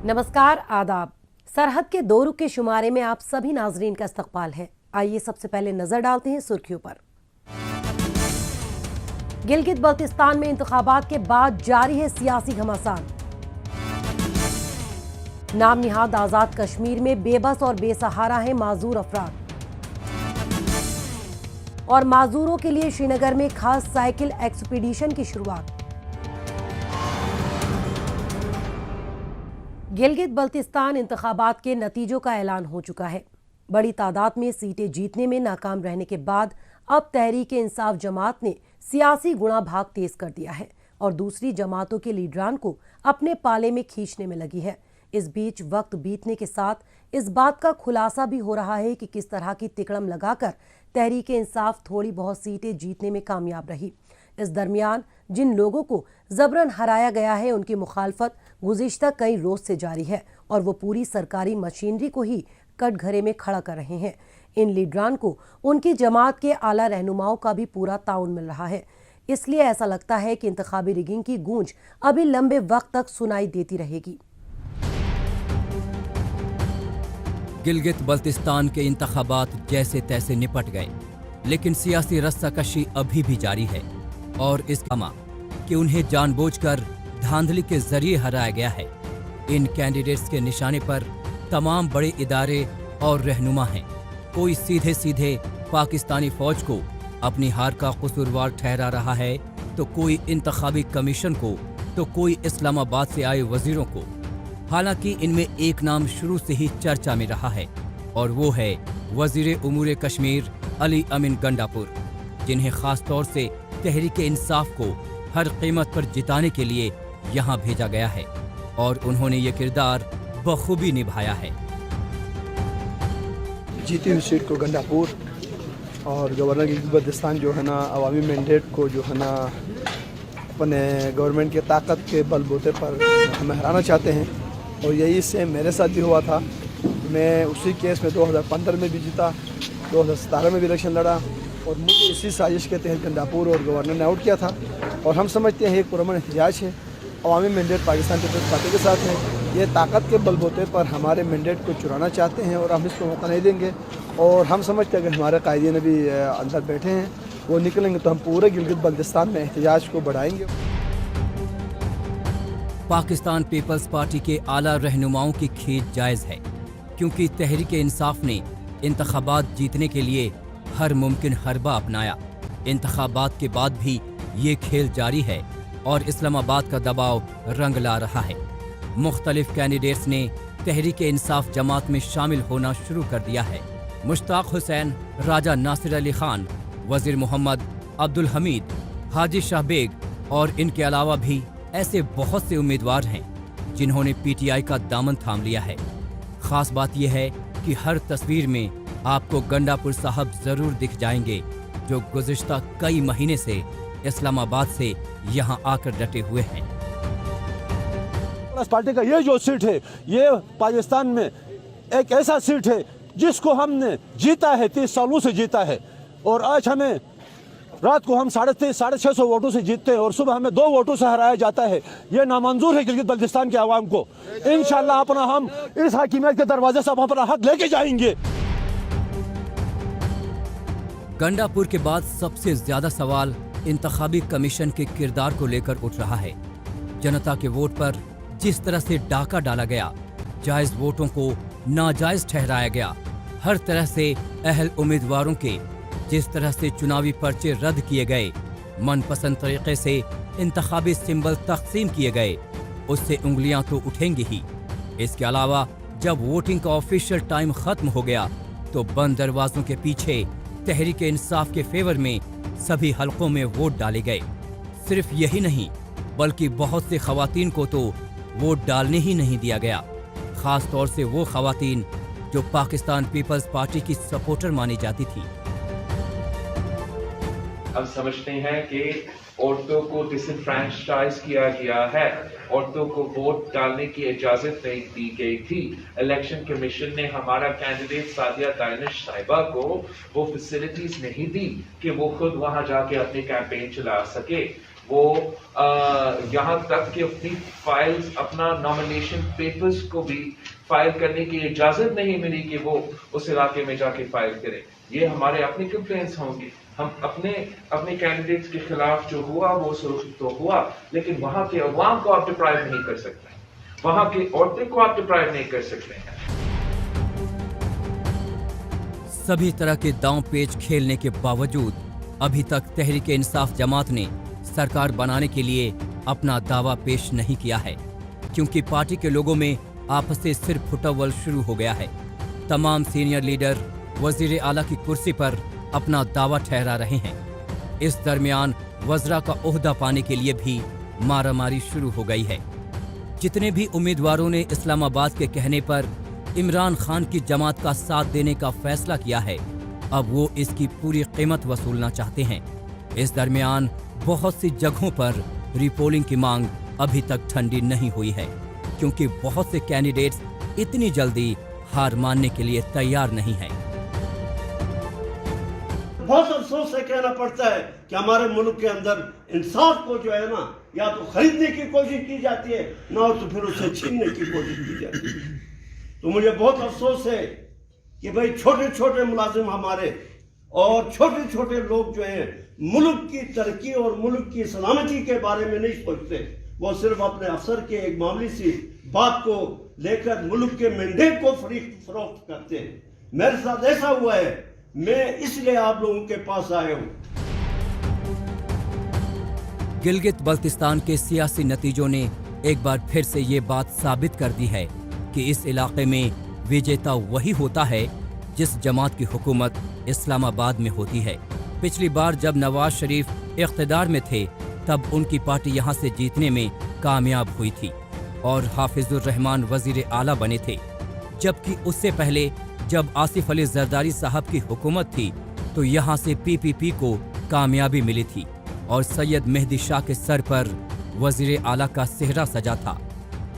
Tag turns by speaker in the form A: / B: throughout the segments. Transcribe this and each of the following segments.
A: नमस्कार, आदाब। सरहद के 2 रुख के शुमारे में आप सभी नाजरीन का इस्तकबाल है। आइए सबसे पहले नजर डालते हैं सुर्खियों पर। गिलगित बल्तिस्तान में इंतखाबात के बाद जारी है सियासी घमासान। नाम निहाद आजाद कश्मीर में बेबस और बेसहारा हैं माजूर अफराद। और माजूरों के लिए श्रीनगर में खास साइकिल एक्सपीडिशन की शुरुआत। गिलगित बल्तिस्तान इंतखाबात के नतीजों का ऐलान हो चुका है। बड़ी तादाद में सीटें जीतने में नाकाम रहने के बाद अब तहरीक-ए-इंसाफ जमात ने सियासी गुणा भाग तेज कर दिया है और दूसरी जमातों के लीडरान को अपने पाले में खींचने में लगी है। इस बीच वक्त बीतने के साथ इस बात का खुलासा भी हो रहा है कि किस तरह की तिकड़म लगाकर तहरीक-ए-इंसाफ थोड़ी बहुत सीटें जीतने में कामयाब रही। इस दरमियान जिन लोगों को जबरन हराया गया है उनकी मुखालफत गुज़िश्ता कई रोज से जारी है और वो पूरी सरकारी मशीनरी को ही कटघरे में खड़ा कर रहे हैं। इन लीडरान को उनकी जमात के आला रहनुमाओं का भी पूरा ताउन मिल रहा है। इसलिए ऐसा लगता है कि इंतखाबी रिगिंग की गूंज अभी लंबे वक्त तक सुनाई देती रहेगी।
B: गिलगित बल्तिस्तान के इंतखाबात जैसे तैसे निपट गए, लेकिन सियासी रस्साकशी अभी भी जारी है और इस अमा कि उन्हें जानबूझकर धांधली के जरिए हराया गया है। इन कैंडिडेट्स के निशाने पर तमाम बड़े इदारे और रहनुमा हैं। कोई सीधे सीधे पाकिस्तानी फौज को अपनी हार का कसूरवार ठहरा रहा है, तो कोई इंतखाबी कमीशन को, तो कोई इस्लामाबाद से आए वजीरों को। हालांकि इनमें एक नाम शुरू से ही चर्चा में रहा है और वो है वजीर उमूर कश्मीर अली अमीन गंडापुर, जिन्हें खास तौर से तहरीक-ए-इंसाफ को हर कीमत पर जिताने के लिए यहाँ भेजा गया है और उन्होंने ये किरदार बखूबी निभाया है।
C: जीती हुई सीट को गंडापुर और गवर्नर गिलगित बल्तिस्तान जो है ना अवामी मैंडेट को जो है ना अपने गवर्नमेंट की ताकत के बलबूते पर हमें हराना चाहते हैं और यही सेम मेरे साथ भी हुआ था। मैं उसी केस में 2015 में भी जीता, 2017 में भी इलेक्शन लड़ा और मुझे इसी साजिश के तहत गंडापुर और गवर्नर ने आउट किया था। और हम समझते हैं एक पुरअमन एहतजाज है, अवामी मैंडेट पाकिस्तान पीपल्स पार्टी के साथ है। ये ताकत के बलबूते पर हमारे मैंडेट को चुराना चाहते हैं और हम इसको मौका नहीं देंगे। और हम समझते हैं अगर हमारे कायदीन अभी अंदर बैठे हैं वो निकलेंगे तो हम पूरे गिलगित बल्तिस्तान में एहतजाज को बढ़ाएंगे।
B: पाकिस्तान पीपल्स पार्टी के आला रहनुमाओं की खेद जायज़ है, क्योंकि तहरीक-ए-इंसाफ ने इंतखाबात जीतने के लिए हर मुमकिन हरबा अपनाया। इंतखाबात के बाद भी ये खेल जारी है और इस्लामाबाद का दबाव रंग ला रहा है। मुख्तलिफ कैंडिडेट्स ने तहरीक-ए-इंसाफ जमात में शामिल होना शुरू कर दिया है। मुश्ताक हुसैन, राजा नासिर अली खान, वजीर मोहम्मद अब्दुल हमीद, हाजी शाह बेग और इनके अलावा भी ऐसे बहुत से उम्मीदवार हैं जिन्होंने पीटीआई का दामन थाम लिया है। खास बात यह है कि हर तस्वीर में आपको गंडापुर साहब जरूर दिख जाएंगे, जो गुज़िश्ता कई महीने से इस्लामाबाद से यहाँ आकर डटे हुए हैं।
D: पार्टी का ये जो सीट है, ये पाकिस्तान में एक ऐसा सीट है जिसको हमने जीता है, 30 सालों से जीता है और आज हमें रात को हम 650 वोटों से जीतते हैं और सुबह हमें 2 वोटों से हराया जाता है। ये नामंजूर है गिलगित बल्तिस्तान के आवाम को। इंशाअल्लाह अपना हम इस हकीमियत के दरवाजे से अपना हक लेके जाएंगे।
B: गंडापुर के बाद सबसे ज्यादा सवाल इंतखाबी कमीशन के किरदार को लेकर उठ रहा है। जनता के वोट पर जिस तरह से डाका डाला गया, जायज वोटों को नाजायज ठहराया गया, हर तरह से अहल उम्मीदवारों के जिस तरह से चुनावी पर्चे रद्द किए गए, मनपसंद तरीके से इंतखाबी सिंबल तकसीम किए गए, उससे उंगलियां तो उठेंगी ही। इसके अलावा जब वोटिंग का ऑफिशियल टाइम खत्म हो गया तो बंद दरवाजों के पीछे तहरीक-ए-इंसाफ के फेवर में सभी हलकों में वोट डाले गए। सिर्फ यही नहीं, बल्कि बहुत से खवातीन को तो वोट डालने ही नहीं दिया गया, खास तौर से वो खवातीन जो पाकिस्तान पीपल्स पार्टी की सपोर्टर मानी जाती थी।
E: हम समझते हैं कि औरतों को डिसफ्रैंचाइज किया गया है, औरतों को वोट डालने की इजाजत नहीं दी गई थी। इलेक्शन कमीशन ने हमारा कैंडिडेट सादिया दानिश साहिबा को वो फैसिलिटीज नहीं दी कि वो खुद वहां जाके अपनी कैंपेन चला सके। वो यहाँ तक कि अपनी फाइल्स, अपना नॉमिनेशन पेपर्स को भी फाइल करने की इजाजत नहीं मिली कि वो उस इलाके में जाके फाइल करें। ये हमारे अपने कंप्लेंट्स होंगे। हम अपने कैंडिडेट्स के खिलाफ जो हुआ वो तो हुआ, लेकिन वहां के अवाम को आप डिप्राइव नहीं कर सकते, वहां की औरतें को आप डिप्राइव नहीं कर सकते हैं।
B: सभी तरह के दांव पेच खेलने के बावजूद अभी तक तहरीक इंसाफ जमात ने सरकार बनाने के लिए अपना दावा पेश नहीं किया है, क्योंकि पार्टी के लोगों में आपस से सिर्फ फुटअव्वल शुरू हो गया है। तमाम सीनियर लीडर वजीर आला की कुर्सी पर अपना दावा ठहरा रहे हैं। इस दरमियान वज़रा का ओहदा पाने के लिए भी मारामारी शुरू हो गई है। जितने भी उम्मीदवारों ने इस्लामाबाद के कहने पर इमरान खान की जमात का साथ देने का फैसला किया है, अब वो इसकी पूरी कीमत वसूलना चाहते हैं। इस दरमियान बहुत सी जगहों पर रीपोलिंग की मांग अभी तक ठंडी नहीं हुई है, क्योंकि बहुत से कैंडिडेट्स इतनी जल्दी हार मानने के लिए तैयार नहीं हैं।
F: बहुत अफसोस से कहना पड़ता है कि हमारे मुल्क के अंदर इंसाफ को जो है ना, या तो खरीदने की कोशिश की जाती है, ना हो तो फिर उसे छीनने की कोशिश की जाती है। तो मुझे बहुत अफसोस है कि भाई छोटे छोटे मुलाजिम हमारे और छोटे छोटे लोग जो हैं मुल्क की तरक्की और मुल्क की सलामती के बारे में नहीं सोचते। वो सिर्फ अपने अफसर के एक मामूली सी बात को लेकर मुल्क के मैंडेट को फरोख्त करते हैं। मेरे साथ ऐसा हुआ है, मैं इसलिए आप लोगों के पास आया हूँ।
B: गिलगित बल्तिस्तान के सियासी नतीजों ने एक बार फिर से ये बात साबित कर दी है कि इस इलाके में विजेता वही होता है जिस जमात की हुकूमत इस्लामाबाद में होती है। पिछली बार जब नवाज शरीफ इख्तिदार में थे, तब उनकी पार्टी यहाँ से जीतने में कामयाब हुई थी और हाफिजुर रहमान वजीर आला बने थे, जबकि उससे पहले जब आसिफ अली जरदारी साहब की हुकूमत थी तो यहाँ से पीपीपी को कामयाबी मिली थी और सैयद मेहदी शाह के सर पर वजीर आला का सेहरा सजा था।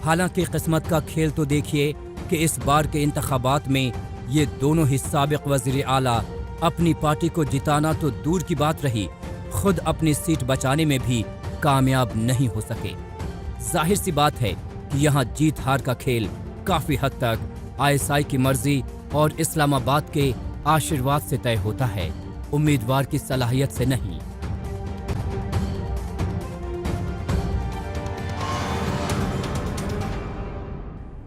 B: हालांकि किस्मत का खेल तो देखिए कि इस बार के इंतखाबात में ये दोनों ही साबिक वजीर आला अपनी पार्टी को जिताना तो दूर की बात रही, खुद अपनी सीट बचाने में भी कामयाब नहीं हो सके। जाहिर सी बात है कि यहाँ जीत हार का खेल काफी हद तक आईएसआई की मर्जी और इस्लामाबाद के आशीर्वाद से तय होता है, उम्मीदवार की सलाहियत से नहीं।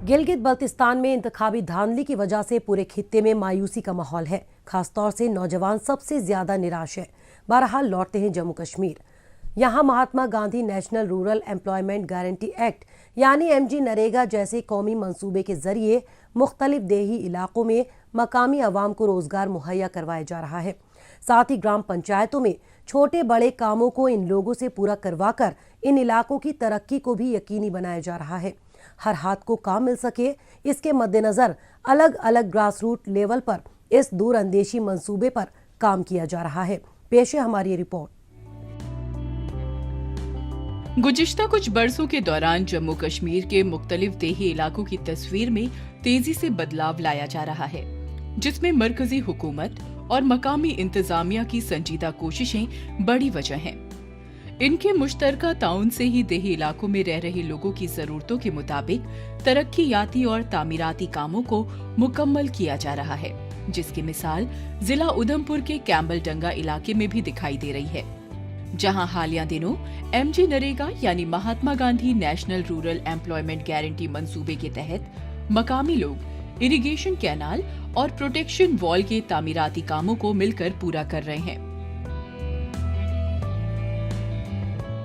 A: गिलगित बल्तिस्तान में इंतखाबी धांधली की वजह से पूरे खित्ते में मायूसी का माहौल है। खासतौर से नौजवान सबसे ज्यादा निराश है। बहरहाल लौटते हैं जम्मू कश्मीर। यहाँ Mahatma Gandhi National Rural Employment Guarantee Act यानी एमजी नरेगा जैसे कौमी मंसूबे के जरिए मुख्तलिफ देही इलाकों में मकामी अवाम को रोजगार मुहैया करवाया जा रहा है। साथ ही ग्राम पंचायतों में छोटे बड़े कामों को इन लोगों से पूरा करवाकर इन इलाकों की तरक्की को भी यकीनी बनाया जा रहा है। हर हाथ को काम मिल सके, इसके मद्देनजर अलग अलग ग्रास रूट लेवल पर इस दूरअंदेशी मंसूबे पर काम किया जा रहा है। पेश है हमारी रिपोर्ट।
G: गुज़िश्ता कुछ बरसों के दौरान जम्मू कश्मीर के मुख्तलिफ देही इलाकों की तस्वीर में तेजी से बदलाव लाया जा रहा है, जिसमें मरकजी हुकूमत और मकामी इंतजामिया की संजीदा कोशिशें बड़ी वजह हैं। इनके मुश्तरका ताउन से ही देही इलाकों में रह रहे लोगों की जरूरतों के मुताबिक तरक्कियाती और तामीराती कामों को मुकम्मल किया जा रहा है, जिसकी मिसाल जिला उधमपुर के कैम्बल डंगा इलाके में भी दिखाई दे रही है, जहां हालिया दिनों एमजी नरेगा यानी Mahatma Gandhi National Rural Employment Guarantee मंसूबे के तहत मकामी लोग इरिगेशन कैनाल और प्रोटेक्शन वॉल के तामीराती कामों को मिलकर पूरा कर रहे हैं।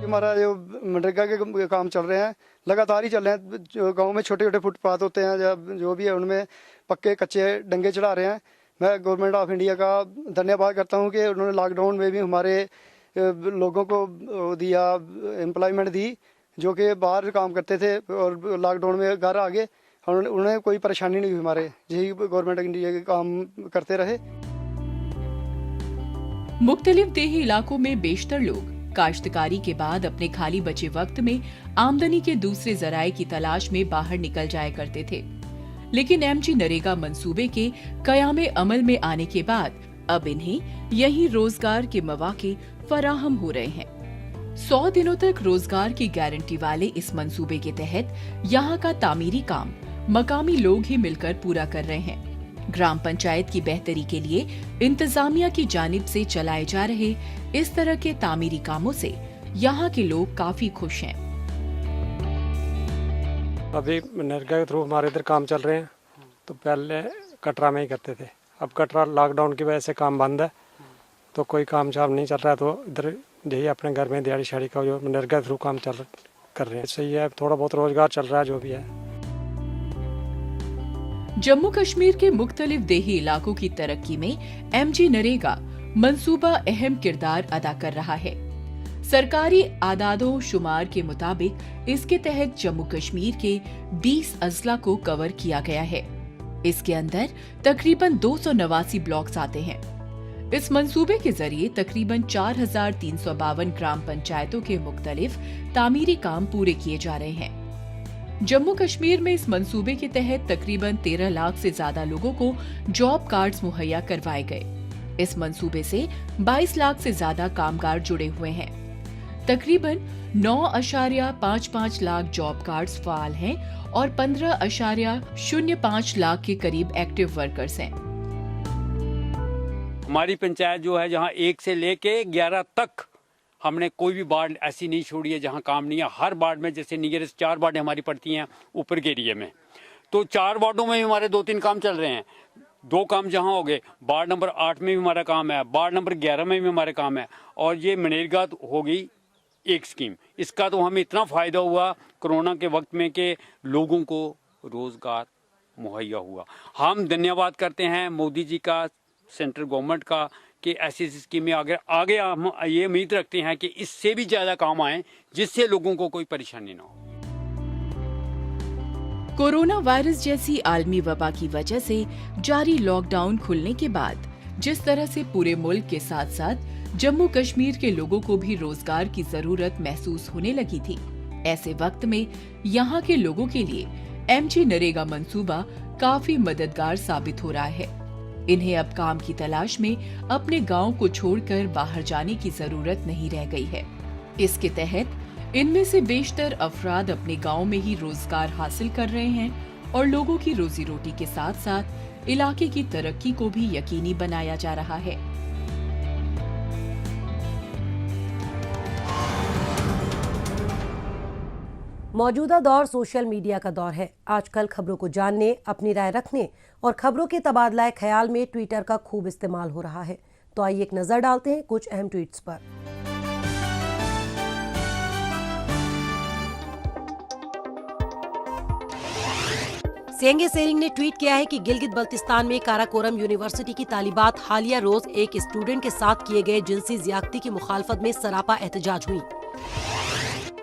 H: हमारा जो मनरेगा के काम चल रहे हैं लगातार ही चल रहे हैं। जो गांव में छोटे छोटे फुटपाथ होते हैं या जो भी है उनमें पक्के कच्चे डंगे चढ़ा रहे हैं। मैं गवर्नमेंट ऑफ इंडिया का धन्यवाद करता हूं कि उन्होंने लॉकडाउन में भी हमारे लोगों को दिया, एम्प्लॉयमेंट दी, जो कि बाहर काम करते थे और लॉकडाउन में घर आ गए। उन्हें कोई परेशानी नहीं हुई। हमारे यही गवर्नमेंट इंडिया के काम करते रहे।
G: मुख्तलिफ देही इलाकों में बेशतर लोग काश्तकारी के बाद अपने खाली बचे वक्त में आमदनी के दूसरे जराये की तलाश में बाहर निकल जाया करते थे, लेकिन एमजी नरेगा मंसूबे के कयामे अमल में आने के बाद अब इन्हें यही रोजगार के मौके फराहम हो रहे हैं। 100 दिनों तक रोजगार की गारंटी वाले इस मंसूबे के तहत यहाँ का तामीरी काम मकामी लोग ही मिलकर पूरा कर रहे हैं। ग्राम पंचायत की बेहतरी के लिए इंतजामिया की जानिब से चलाए जा रहे इस तरह के तामीरी कामों से यहाँ के लोग काफी खुश हैं।
I: अभी मनरेगा के थ्रू हमारे इधर काम चल रहे हैं, तो पहले कटरा में ही करते थे। अब कटरा लॉकडाउन की वजह से काम बंद है, तो कोई काम शाम नहीं चल रहा है, तो इधर यही अपने घर में दिहाड़ी शाड़ी का जो मनरेगा थ्रू काम कर रहे हैं। सही है, थोड़ा बहुत रोजगार चल रहा है जो भी है।
G: जम्मू कश्मीर के मुख्तलिफ देही इलाकों की तरक्की में MG नरेगा मंसूबा अहम किरदार अदा कर रहा है। सरकारी आदादो शुमार के मुताबिक इसके तहत जम्मू कश्मीर के 20 अजला को कवर किया गया है। इसके अंदर तकरीबन 289 ब्लॉक्स आते हैं। इस मंसूबे के जरिए तकरीबन 4,352 ग्राम पंचायतों के मुख्तलिफ तामीरी काम पूरे किए जा रहे हैं। जम्मू कश्मीर में इस मंसूबे के तहत तकरीबन 13 लाख से ज्यादा लोगों को जॉब कार्ड्स मुहैया करवाए गए। इस मंसूबे से 22 लाख से ज्यादा कामगार जुड़े हुए हैं। तकरीबन 9.55 लाख जॉब कार्ड्स फाल हैं और 15.05 लाख के करीब एक्टिव वर्कर्स हैं।
J: हमारी पंचायत जो है जहां 1 से लेके 11 तक हमने कोई भी वार्ड ऐसी नहीं छोड़ी है जहां काम नहीं है। हर वार्ड में जैसे नियरेस्ट 4 वार्डें हमारी पड़ती हैं ऊपर के एरिया में, तो 4 वार्डों में भी हमारे 2-3 काम चल रहे हैं। 2 काम जहां हो गए, वार्ड नंबर 8 में भी हमारा काम है, वार्ड नंबर 11 में भी हमारा काम है। और ये मनरेगा हो गई एक स्कीम, इसका तो हमें इतना फ़ायदा हुआ कोरोना के वक्त में कि लोगों को रोज़गार मुहैया हुआ। हम धन्यवाद करते हैं मोदी जी का, सेंट्रल गवर्नमेंट का, कि ऐसी स्कीमें आगे हम ये उम्मीद रखते हैं कि इससे भी ज़्यादा काम आए, जिससे लोगों को कोई परेशानी ना हो।
G: कोरोना वायरस जैसी आलमी वबा की वजह से जारी लॉकडाउन खुलने के बाद जिस तरह से पूरे मुल्क के साथ साथ जम्मू कश्मीर के लोगों को भी रोजगार की जरूरत महसूस होने लगी थी, ऐसे वक्त में यहाँ के लोगों के लिए MG नरेगा मंसूबा काफी मददगार साबित हो रहा है। इन्हें अब काम की तलाश में अपने गांव को छोड़कर बाहर जाने की जरूरत नहीं रह गई है। इसके तहत इनमें से बेशतर अफराद अपने गांव में ही रोजगार हासिल कर रहे हैं और लोगों की रोजी रोटी के साथ साथ इलाके की तरक्की को भी यकीनी बनाया जा रहा है।
A: मौजूदा दौर सोशल मीडिया का दौर है। आजकल खबरों को जानने, अपनी राय रखने और खबरों के तबादला ख्याल में ट्विटर का खूब इस्तेमाल हो रहा है। तो आइए एक नजर डालते हैं कुछ अहम ट्वीट्स पर। सेंगे सेरिंग ने ट्वीट किया है कि गिलगित बल्तिस्तान में काराकोरम यूनिवर्सिटी की तालिबात हालिया रोज एक स्टूडेंट के साथ किए गए जिनसी ज्यादती की मुखालफत में सरापा एहतजाज हुई।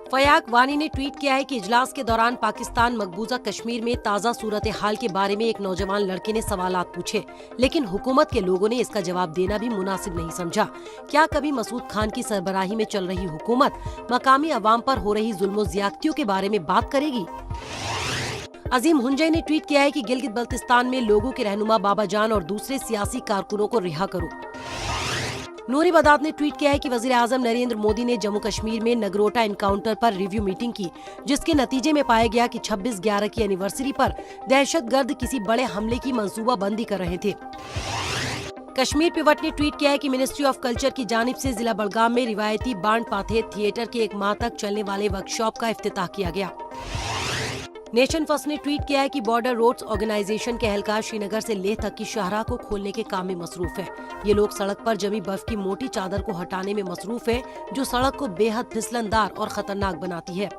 A: फयाक वानी ने ट्वीट किया है कि इजलास के दौरान पाकिस्तान मकबूजा कश्मीर में ताज़ा सूरत हाल के बारे में एक नौजवान लड़के ने सवालात पूछे, लेकिन हुकूमत के लोगों ने इसका जवाब देना भी मुनासिब नहीं समझा। क्या कभी मसूद खान की सरबराही में चल रही हुकूमत मकामी अवाम पर हो रही जुल्म ज़्यादतियों के बारे में बात करेगी? अजीम हुंजई ने ट्वीट किया है कि गिलगित बल्तिस्तान में लोगों के रहनुमा बाबा जान और दूसरे सियासी कारकुनों को रिहा करो। नूरी बदात ने ट्वीट किया है कि वजीर आजम नरेंद्र मोदी ने जम्मू कश्मीर में नगरोटा एनकाउंटर पर रिव्यू मीटिंग की, जिसके नतीजे में पाया गया कि 26/11 की एनिवर्सरी पर दहशतगर्द किसी बड़े हमले की मंसूबा बंदी कर रहे थे। कश्मीर पिवट ने ट्वीट किया है कि मिनिस्ट्री ऑफ कल्चर की जानिब से जिला बड़गाम में रिवायती बांड पाथे थिएटर के 1 माह तक चलने वाले वर्कशॉप का इफ्तिताह किया गया। नेशन फर्स्ट ने ट्वीट किया है कि बॉर्डर रोड्स ऑर्गेनाइजेशन के एहलकार श्रीनगर से लेह तक की शाहराह को खोलने के काम में मसरूफ है। ये लोग सड़क पर जमी बर्फ की मोटी चादर को हटाने में मसरूफ है, जो सड़क को बेहद फिसलनदार और खतरनाक बनाती है।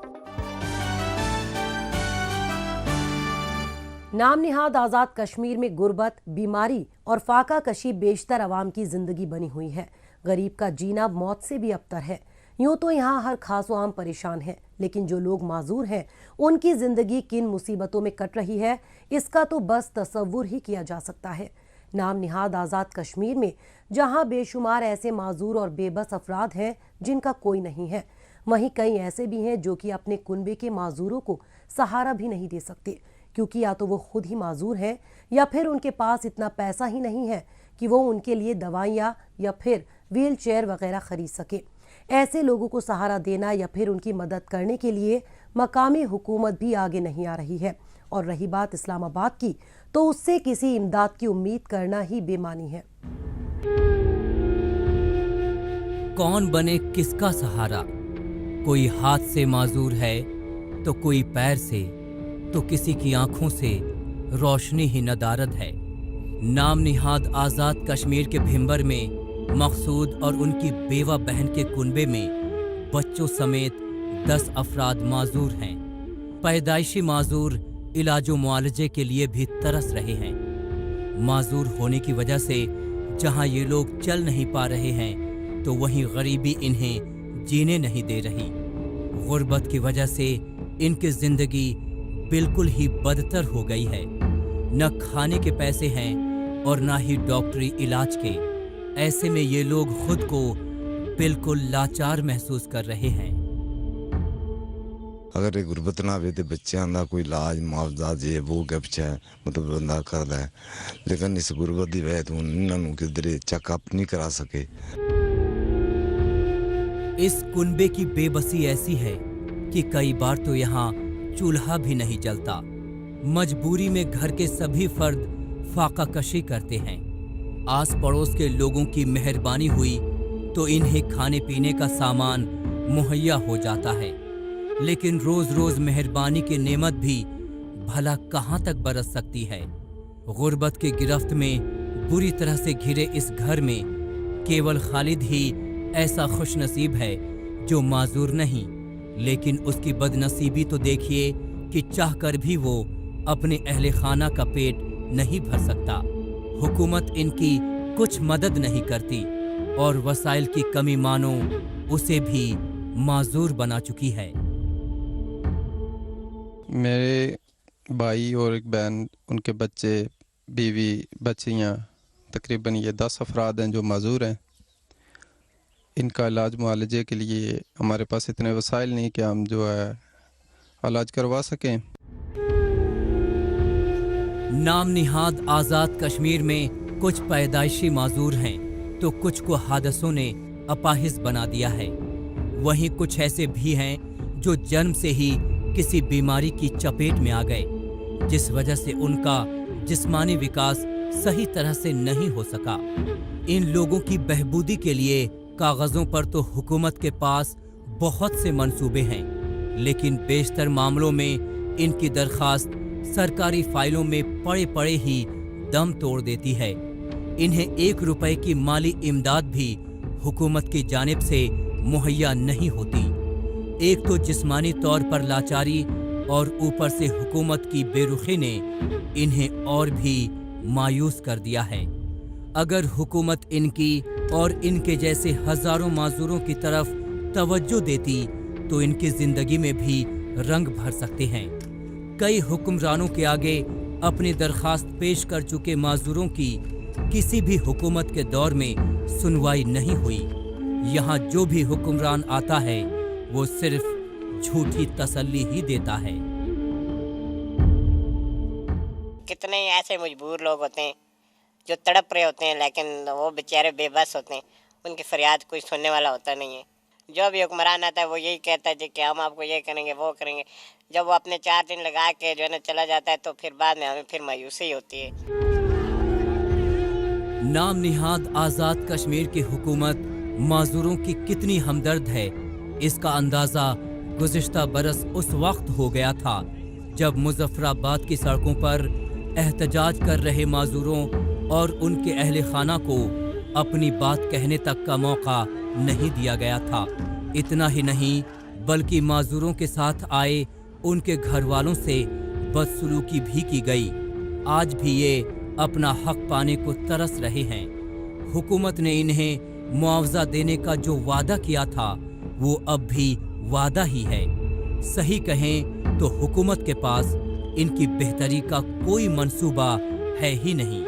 A: नाम निहाद आजाद कश्मीर में गुर्बत, बीमारी और फाका कशी बेशतर आवाम की जिंदगी बनी हुई है। गरीब का जीना मौत से भी अबतर है। यूं तो यहाँ हर खास आम परेशान है, लेकिन जो लोग माजूर हैं उनकी जिंदगी किन मुसीबतों में कट रही है, इसका तो बस तसव्वुर ही किया जा सकता है। नाम निहाद आज़ाद कश्मीर में जहाँ बेशुमार ऐसे माजूर और बेबस अफराद हैं जिनका कोई नहीं है, वहीं कई ऐसे भी हैं जो कि अपने कुनबे के माजूरों को सहारा भी नहीं दे सकते, क्योंकि या तो वो खुद ही माजूर हैं या फिर उनके पास इतना पैसा ही नहीं है कि वो उनके लिए दवाइयाँ या फिर व्हील चेयर वगैरह खरीद सके। ऐसे लोगों को सहारा देना या फिर उनकी मदद करने के लिए मकामी हुकूमत भी आगे नहीं आ रही है। और रही बात इस्लामाबाद की, तो उससे किसी इमदाद की उम्मीद करना ही बेमानी है।
B: कौन बने किसका सहारा? कोई हाथ से माजूर है तो कोई पैर से, तो किसी की आंखों से रोशनी ही नदारद है। नाम निहाद आज़ाद कश्मीर के भिंबर में मकसूद और उनकी बेवा बहन के कुनबे में बच्चों समेत 10 अफराद माजूर हैं। पैदाइशी माजूर इलाजो मुआलजे के लिए भी तरस रहे हैं। माजूर होने की वजह से जहां ये लोग चल नहीं पा रहे हैं, तो वहीं गरीबी इन्हें जीने नहीं दे रही। गुर्बत की वजह से इनकी जिंदगी बिल्कुल ही बदतर हो गई है। न खाने के पैसे हैं और न ही डॉक्टरी इलाज के। ऐसे में ये लोग खुद को बिल्कुल लाचार महसूस कर रहे हैं।
K: अगर ये गुरबत ना आवे तो बच्चों का कोई इलाज मुआवजा जे वो गप्छ है मतलब बंदा करता है, लेकिन इस गुरबत की वजह तो इन्होंने किधरे चेकअप नहीं करा सके।
B: इस कुनबे की बेबसी ऐसी है कि कई बार तो यहाँ चूल्हा भी नहीं जलता। मजबूरी में घर के सभी फर्द फाका कशी करते हैं। आस पड़ोस के लोगों की मेहरबानी हुई तो इन्हें खाने पीने का सामान मुहैया हो जाता है, लेकिन रोज रोज मेहरबानी की नेमत भी भला कहाँ तक बरस सकती है। गुर्बत की गिरफ्त में बुरी तरह से घिरे इस घर में केवल खालिद ही ऐसा खुशनसीब है जो माजूर नहीं, लेकिन उसकी बदनसीबी तो देखिए कि चाहकर भी वो अपने अहले खाना का पेट नहीं भर सकता। हुकूमत इनकी कुछ मदद नहीं करती और वसाइल की कमी मानो उसे भी माजूर बना चुकी है।
L: मेरे भाई और एक बहन, उनके बच्चे, बीवी, बच्चियाँ, तकरीबन ये 10 अफराद हैं जो माजूर हैं। इनका इलाज मुआलजे के लिए हमारे पास इतने वसाइल नहीं कि हम जो है इलाज करवा सकें।
B: नाम निहाद आज़ाद कश्मीर में कुछ पैदाइशी माजूर हैं तो कुछ को हादसों ने अपाहिज बना दिया है। वहीं कुछ ऐसे भी हैं जो जन्म से ही किसी बीमारी की चपेट में आ गए, जिस वजह से उनका जिस्मानी विकास सही तरह से नहीं हो सका। इन लोगों की बहबूदी के लिए कागजों पर तो हुकूमत के पास बहुत से मंसूबे हैं, लेकिन बेशतर मामलों में इनकी दरखास्त सरकारी फाइलों में पड़े पड़े ही दम तोड़ देती है। इन्हें 1 रुपए की माली इमदाद भी हुकूमत की जानिब से मुहैया नहीं होती। एक तो जिस्मानी तौर पर लाचारी और ऊपर से हुकूमत की बेरुखी ने इन्हें और भी मायूस कर दिया है। अगर हुकूमत इनकी और इनके जैसे हजारों माजूरों की तरफ तवज्जो देती तो इनकी जिंदगी में भी रंग भर सकते हैं। कई हुक्मरानों के आगे अपनी दरखास्त पेश कर चुके माजूरों की किसी भी हुकूमत के दौर में सुनवाई नहीं हुई। यहाँ जो भी हुक्मरान आता है वो सिर्फ झूठी तसल्ली ही देता है।
M: कितने ऐसे मजबूर लोग होते हैं जो तड़प रहे होते हैं, लेकिन वो बेचारे बेबस होते हैं, उनकी फरियाद कोई सुनने वाला होता नहीं है। जो भी हुक्मरान आता है वो यही कहता है कि हम आपको ये करेंगे वो करेंगे। जब वो अपने 4 दिन लगा के जो है ना चला जाता है तो फिर बाद में हमें फिर मायूसी होती है।
B: नाम निहाद आज़ाद कश्मीर की हुकूमत माजूरों की कितनी हमदर्द है, इसका अंदाज़ा गुज़िश्ता बरस उस वक्त हो गया था जब मुजफ्फराबाद की सड़कों पर एहतजाज कर रहे माजूरों और उनके अहले खाना को अपनी बात कहने तक का मौका नहीं दिया गया था। इतना ही नहीं बल्कि माजूरों के साथ आए उनके घर वालों से बदसलूकी भी की गई। आज भी ये अपना हक पाने को तरस रहे हैं। हुकूमत ने इन्हें मुआवजा देने का जो वादा किया था वो अब भी वादा ही है। सही कहें तो हुकूमत के पास इनकी बेहतरी का कोई मंसूबा है ही नहीं।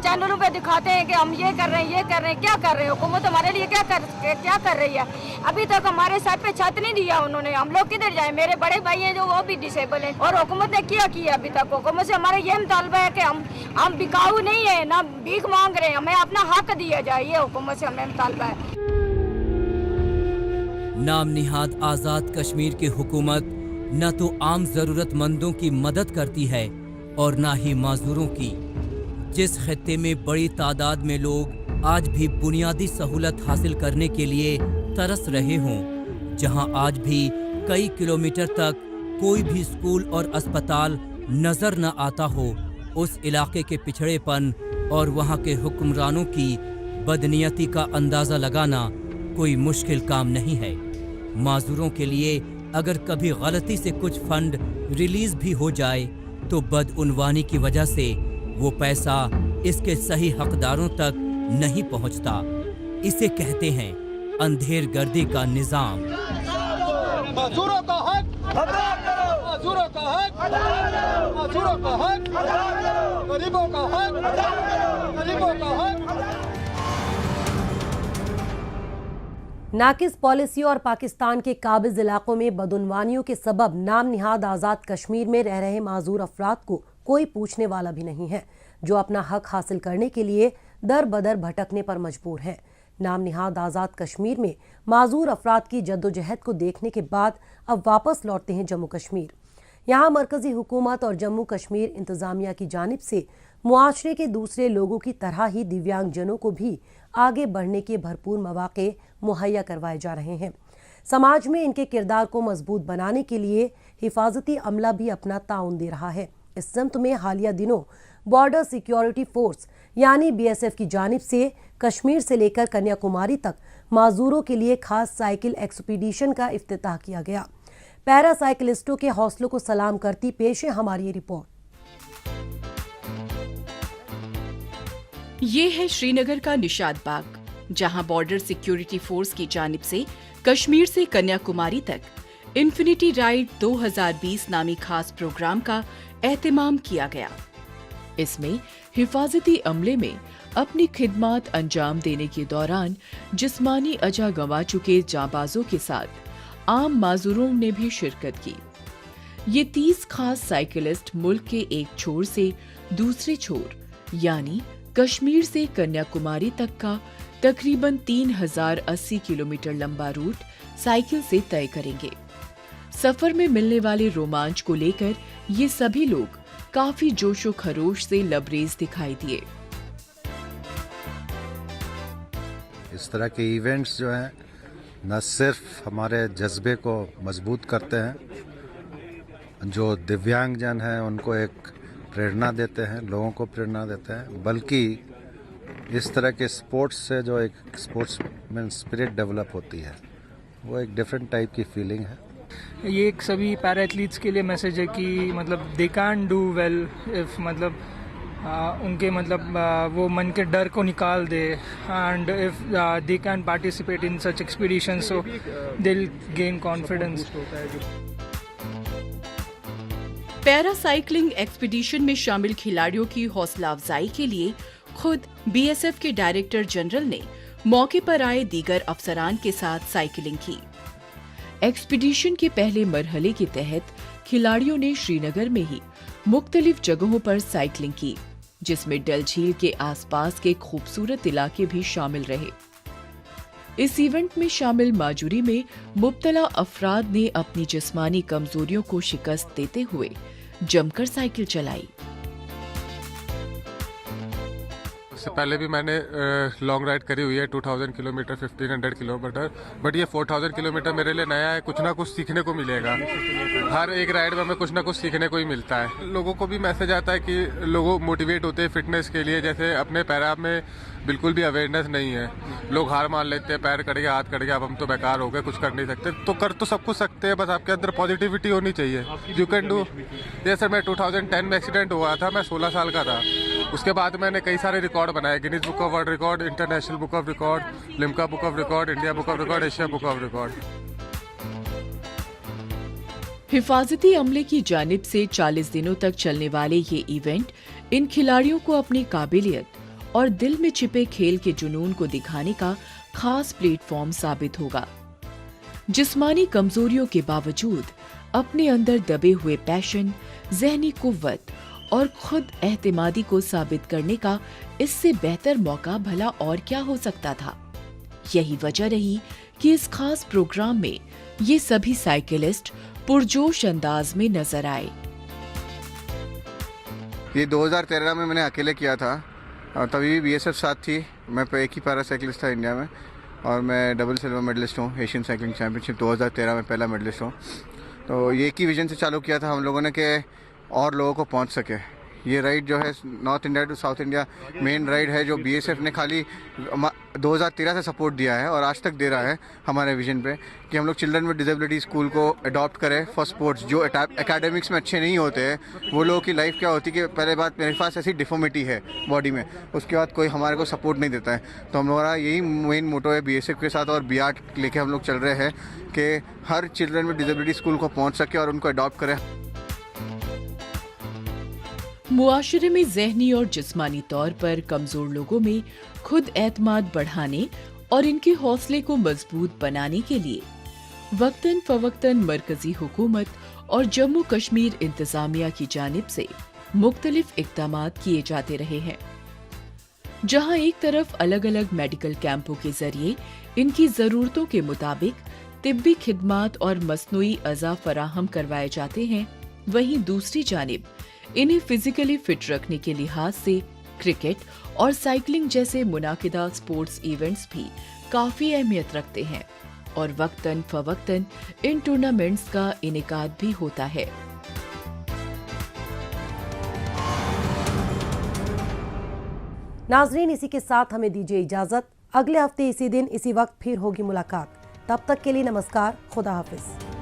N: चैनलों पे दिखाते हैं कि हम ये कर रहे हैं, ये कर रहे हैं। क्या कर रहे हैं? हुकूमत हमारे लिए क्या कर रही है? अभी तक हमारे सर पे छत नहीं दिया उन्होंने। हम लोग किधर जाए? मेरे बड़े भाई हैं जो वो भी डिसेबल हैं, और हुकूमत ने क्या किया अभी तक? हुकूमत से हमारा ये मुतालबा है कि हम बिकाऊ नहीं है, ना भीख मांग रहे हैं, हमें अपना हक दिया जाए। ये हुकूमत से हमें मुतालबा है।
B: नाम निहाद आज़ाद कश्मीर की हुकूमत न तो आम ज़रूरतमंदों की मदद करती है और न ही माजूरों की। जिस खित्ते में बड़ी तादाद में लोग आज भी बुनियादी सहूलत हासिल करने के लिए तरस रहे हों, जहां आज भी कई किलोमीटर तक कोई भी स्कूल और अस्पताल नजर न आता हो, उस इलाके के पिछड़ेपन और वहां के हुक्मरानों की बदनीयती का अंदाज़ा लगाना कोई मुश्किल काम नहीं है। माजूरों के लिए अगर कभी गलती से कुछ फंड रिलीज भी हो जाए तो बदउनवानी की वजह से वो पैसा इसके सही हकदारों तक नहीं पहुंचता। इसे कहते हैं अंधेर गर्दी का निजाम।
O: मजदूरों का हक, मजदूरों का हक, मजदूरों का हक, गरीबों का हक, गरीबों का हक।
A: नाकिस पॉलिसी और पाकिस्तान के काबिज इलाकों में बदउनवानियों के सबब नाम निहाद आज़ाद कश्मीर में रह रहे माजूर अफराद को कोई पूछने वाला भी नहीं है, जो अपना हक हासिल करने के लिए दर बदर भटकने पर मजबूर हैं। नाम निहाद आज़ाद कश्मीर में माजूर अफराद की जद्दोजहद को देखने के बाद अब वापस लौटते हैं जम्मू कश्मीर। यहाँ मरकजी हुकूमत और जम्मू कश्मीर इंतज़ामिया की जानिब से मुआशरे के दूसरे लोगों की तरह ही दिव्यांगजनों को भी आगे बढ़ने के भरपूर मौके मुहैया करवाए जा रहे हैं। समाज में इनके किरदार को मजबूत बनाने के लिए हिफाजती अमला भी अपना ताउन दे रहा है। इस सिमत में हालिया दिनों बॉर्डर सिक्योरिटी फोर्स यानी BSF की जानिब से कश्मीर से लेकर कन्याकुमारी तक माजूरों के लिए खास साइकिल एक्सपीडिशन का इफ्तिताह किया गया। पैरा साइकिलिस्टों के हौसलों को सलाम करती पेश है हमारी रिपोर्ट।
G: ये है श्रीनगर का निशाद बाग, जहां बॉर्डर सिक्योरिटी फोर्स की जानिब से कश्मीर से कन्याकुमारी तक इन्फिनिटी राइड 2020 नामी खास प्रोग्राम का एहतमाम किया गया। इसमें हिफाजती अमले में अपनी खिदमात अंजाम देने के दौरान जिस्मानी अजा गंवा चुके जांबाजों के साथ आम माजूरों ने भी शिरकत की। ये 30 खास साइकिलिस्ट मुल्क के एक छोर से दूसरे छोर यानी कश्मीर से कन्याकुमारी तक का तकरीबन 3080 किलोमीटर लंबा रूट साइकिल से तय करेंगे। सफर में मिलने वाले रोमांच को लेकर ये सभी लोग काफी जोशो खरोश से लबरेज दिखाई दिए।
P: इस तरह के इवेंट्स जो हैं न सिर्फ हमारे जज्बे को मजबूत करते हैं, जो दिव्यांगजन हैं उनको एक प्रेरणा देते हैं, लोगों को प्रेरणा देते हैं, बल्कि इस तरह के स्पोर्ट्स से जो एक स्पोर्ट्समैन स्पिरिट डेवलप होती है वो एक डिफरेंट टाइप की फीलिंग है।
Q: ये एक सभी पैरा एथलीट्स के लिए मैसेज है कि मतलब they can do well if मतलब उनके मतलब वो मन के डर को निकाल दे, and if they can participate in such expedition so they will gain confidence.
G: Paracycling expedition में शामिल खिलाड़ियों की हौसला अफजाई के लिए खुद BSF के डायरेक्टर जनरल ने मौके पर आए दीगर अफसरान के साथ साइकिलिंग की। एक्सपीडिशन के पहले मरहले के तहत खिलाड़ियों ने श्रीनगर में ही मुख्तलिफ जगहों पर साइकिलिंग की, जिसमें डल झील के आसपास के खूबसूरत इलाके भी शामिल रहे। इस इवेंट में शामिल माजूरी में मुब्तला अफराद ने अपनी जिस्मानी कमजोरियों को शिकस्त देते हुए जमकर साइकिल चलाई।
R: इससे पहले भी मैंने लॉन्ग राइड करी हुई है 2000 किलोमीटर 1500 किलोमीटर, बट ये 4000 किलोमीटर मेरे लिए नया है। कुछ ना कुछ सीखने को मिलेगा, हर एक राइड में हमें कुछ ना कुछ सीखने को ही मिलता है। लोगों को भी मैसेज आता है कि लोग मोटिवेट होते हैं फिटनेस के लिए। जैसे अपने पैरा में बिल्कुल भी अवेयरनेस नहीं है, लोग हार मान लेते हैं, पैर कट गया, हाथ कट गया, अब हम तो बेकार हो गए, कुछ कर नहीं सकते। तो कर तो सब कुछ सकते हैं, बस आपके अंदर पॉजिटिविटी होनी चाहिए। You can do. जैसे मैं 2010 में एक्सीडेंट हुआ था, मैं 16 साल का था। उसके बाद मैंने कई सारे रिकॉर्ड बनाए, Guinness Book of World Record, International Book of Record, Limca Book of Record, India Book of Record, Asia Book of Record.
G: हिफाजती अमले की जानिब से 40 दिनों तक चलने वाले ये इवेंट इन खिलाड़ियों को अपनी काबिलियत और दिल में छिपे खेल के जुनून को दिखाने का खास प्लेटफॉर्म साबित होगा। जिस्मानी कमजोरियों के बावजूद अपने अंदर दबे हुए पैशन, ज़हनी कुव्वत और खुद एहतिमादी को साबित करने का इससे बेहतर मौका भला और क्या हो सकता था। यही वजह रही कि इस खास प्रोग्राम में ये सभी साइकिलिस्ट पुरजोश अंदाज में नजर आए।
S: ये 2013 में मैंने अकेले किया था और तभी भी बीएसएफ साथ थी। मैं एक ही पैरा साइकिलिस्ट था इंडिया में और मैं डबल सिल्वर मेडलिस्ट हूँ। एशियन साइकिलिंग चैम्पियनशिप 2013 में पहला मेडलिस्ट हूँ। तो ये एक ही विजन से चालू किया था हम लोगों ने कि और लोगों को पहुँच सके। ये राइड जो है north India to south India main ride है जो बीएसएफ ने खाली 2013 से सपोर्ट दिया है और आज तक दे रहा है हमारे विजन पे कि हम लोग चिल्ड्रन विद डिसेबिलिटी स्कूल को अडॉप्ट करें फॉर स्पोर्ट्स। जो एकेडमिक्स में अच्छे नहीं होते हैं वो लोगों की लाइफ क्या होती है कि पहले बात मेरे पास ऐसी डिफॉर्मिटी है बॉडी में, उसके बाद कोई हमारे को सपोर्ट नहीं देता है। तो हम लोग यही मेन मोटो है बीएसएफ के साथ और बी आर्ट लेके हम लोग चल रहे हैं कि her children with disability school को पहुँच सके और उनको अडॉप्ट करें।
G: मुआशरे में ज़हनी और जिस्मानी तौर पर कमजोर लोगों में खुद एतमाद बढ़ाने और इनके हौसले को मजबूत बनाने के लिए वक्तन फवक्तन मरकजी हुकूमत और जम्मू कश्मीर इंतजामिया की जानिब से मुख्तलिफ इक़दामात किए जाते रहे हैं। जहां एक तरफ अलग अलग मेडिकल कैंपों के जरिए इनकी ज़रूरतों के मुताबिक तिब्बी खिदमात और मसनूई अज़ा फराहम करवाए जाते हैं, वहीं दूसरी जानिब इन्हें फिजिकली फिट रखने के लिहाज से क्रिकेट और साइकिलिंग जैसे मुनाकिदा स्पोर्ट्स इवेंट्स भी काफी अहमियत रखते हैं और वक्तन फवक्तन इन टूर्नामेंट्स का इनेकाद भी होता है।
A: नाजरीन, इसी के साथ हमें दीजिए इजाजत। अगले हफ्ते इसी दिन इसी वक्त फिर होगी मुलाकात। तब तक के लिए नमस्कार, खुदा हाफिज।